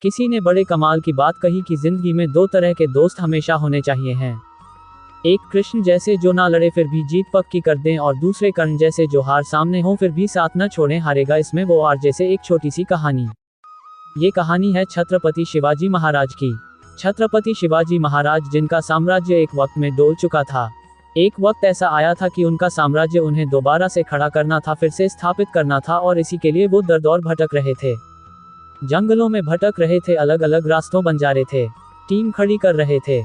किसी ने बड़े कमाल की बात कही कि जिंदगी में दो तरह के दोस्त हमेशा होने चाहिए हैं। एक कृष्ण जैसे जो ना लड़े फिर भी जीत पक्की कर दें, और दूसरे कर्ण जैसे जो हार सामने हो फिर भी साथ न छोड़ें हारेगा इसमें वो आर जैसे। एक छोटी सी कहानी। ये कहानी है छत्रपति शिवाजी महाराज की। छत्रपति शिवाजी महाराज जिनका साम्राज्य एक वक्त में डोल चुका था। एक वक्त ऐसा आया था कि उनका साम्राज्य उन्हें दोबारा से खड़ा करना था, फिर से स्थापित करना था, और इसी के लिए वो दर दौर भटक रहे थे। जंगलों में भटक रहे थे, अलग अलग रास्तों बंजारे थे, टीम खड़ी कर रहे थे।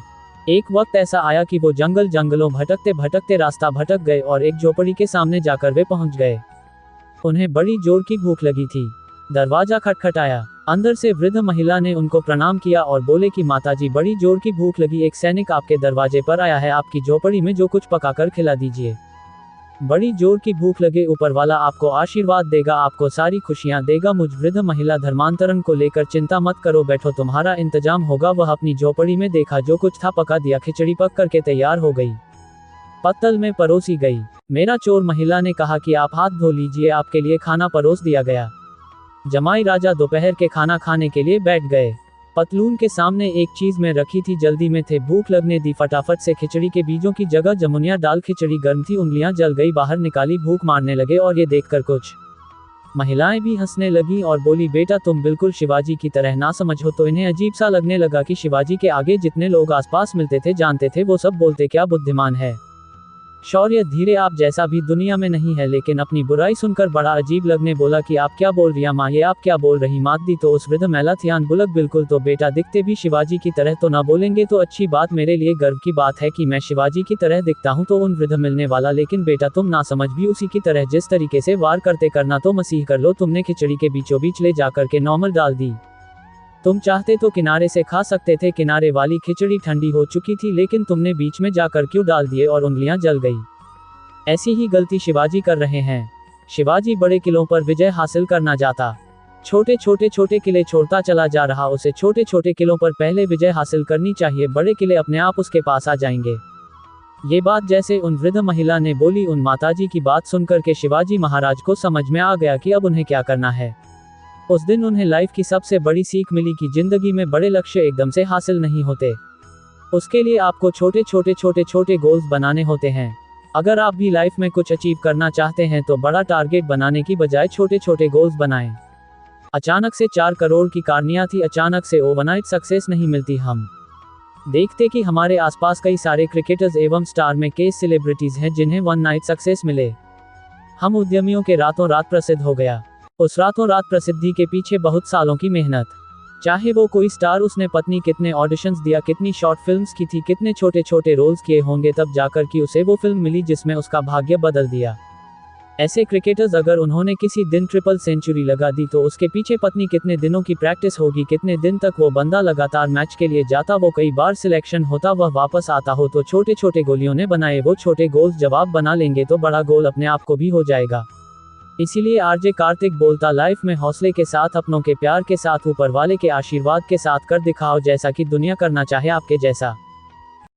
एक वक्त ऐसा आया कि वो जंगलों भटकते भटकते रास्ता भटक गए और एक झोपड़ी के सामने जाकर वे पहुंच गए। उन्हें बड़ी जोर की भूख लगी थी। दरवाजा खटखटाया। अंदर से वृद्ध महिला ने उनको प्रणाम किया और बोले कि माताजी, बड़ी जोर की भूख लगी, एक सैनिक आपके दरवाजे पर आया है, आपकी झोपड़ी में जो कुछ पकाकर खिला दीजिए। बड़ी जोर की भूख लगे, ऊपर वाला आपको आशीर्वाद देगा, आपको सारी खुशियां देगा। मुझ वृद्ध महिला धर्मांतरण को लेकर चिंता मत करो, बैठो, तुम्हारा इंतजाम होगा। वह अपनी झोपड़ी में देखा, जो कुछ था पका दिया, खिचड़ी पक करके तैयार हो गई, पत्तल में परोसी गई। मेरा चोर, महिला ने कहा कि आप हाथ धो लीजिए, आपके लिए खाना परोस दिया गया। जमाई राजा दोपहर के खाना खाने के लिए बैठ गए। पतलून के सामने एक चीज में रखी थी, जल्दी में थे, भूख लगने दी, फटाफट से खिचड़ी के बीजों की जगह जमुनिया डाल, खिचड़ी गर्म थी, उंगलियां जल गई, बाहर निकाली, भूख मारने लगे। और ये देखकर कुछ महिलाएं भी हंसने लगी और बोली, बेटा तुम बिल्कुल शिवाजी की तरह ना समझो। तो इन्हें अजीब सा लगने लगा कि शिवाजी के आगे जितने लोग आसपास मिलते थे, जानते थे, वो सब बोलते क्या बुद्धिमान है, शौर्य, धीरे, आप जैसा भी दुनिया में नहीं है। लेकिन अपनी बुराई सुनकर बड़ा अजीब लगने बोला कि आप क्या बोल रही माँ, ये आप क्या बोल रही। मात दी तो उस वृद्ध महिला थियान बुलक, बिल्कुल, तो बेटा दिखते भी शिवाजी की तरह तो ना बोलेंगे तो अच्छी बात, मेरे लिए गर्व की बात है कि मैं शिवाजी की तरह दिखता हूँ। तो उन वृद्ध मिलने वाला, लेकिन बेटा तुम ना समझ भी उसी की तरह, जिस तरीके से वार करते करना तो मसीह कर लो। तुमने खिचड़ी के बीचों बीच ले जाकर के नॉर्मल डाल दी। तुम चाहते तो किनारे से खा सकते थे, किनारे वाली खिचड़ी ठंडी हो चुकी थी, लेकिन तुमने बीच में जाकर क्यों डाल दिए और उंगलियां जल गई। ऐसी ही गलती शिवाजी कर रहे हैं। शिवाजी बड़े किलों पर विजय हासिल करना चाहता, छोटे किले छोड़ता चला जा रहा। उसे छोटे छोटे किलों पर पहले विजय हासिल करनी चाहिए, बड़े किले अपने आप उसके पास आ जाएंगे। ये बात जैसे उन वृद्ध महिला ने बोली, उन माताजी की बात सुनकर के शिवाजी महाराज को समझ में आ गया कि अब उन्हें क्या करना है। उस दिन उन्हें लाइफ की सबसे बड़ी सीख मिली कि जिंदगी में बड़े लक्ष्य एकदम से हासिल नहीं होते, उसके लिए आपको छोटे छोटे गोल्स बनाने होते हैं। अगर आप भी लाइफ में कुछ अचीव करना चाहते हैं तो बड़ा टारगेट बनाने की बजाय छोटे छोटे गोल्स बनाएं। अचानक से 4 करोड़ की कारनिया थी, अचानक से ओवरनाइट सक्सेस नहीं मिलती। हम देखते कि हमारे आसपास कई सारे क्रिकेटर्स एवं स्टार में केस सेलिब्रिटीज हैं जिन्हें वन नाइट सक्सेस मिले। हम उद्यमियों के रातों रात प्रसिद्ध हो गया। उस रातों रात प्रसिद्धि के पीछे बहुत सालों की मेहनत। चाहे वो कोई स्टार, उसने पत्नी कितने ऑडिशंस दिया, कितनी शॉर्ट फिल्म्स की थी, कितने छोटे छोटे रोल्स किए होंगे, तब जाकर कि उसे वो फिल्म मिली जिसमें उसका भाग्य बदल दिया। ऐसे क्रिकेटर्स, अगर उन्होंने किसी दिन ट्रिपल सेंचुरी लगा दी तो उसके पीछे पत्नी कितने दिनों की प्रैक्टिस होगी, कितने दिन तक वो बंदा लगातार मैच के लिए जाता, वो कई बार सिलेक्शन होता, वह वापस आता हो। तो छोटे छोटे गोलियों ने बनाए वो छोटे गोल्स जवाब बना लेंगे तो बड़ा गोल अपने आप को भी हो जाएगा। इसीलिए आरजे कार्तिक बोलता, लाइफ में हौसले के साथ, अपनों के प्यार के साथ, ऊपर वाले के आशीर्वाद के साथ कर दिखाओ जैसा कि दुनिया करना चाहे आपके जैसा।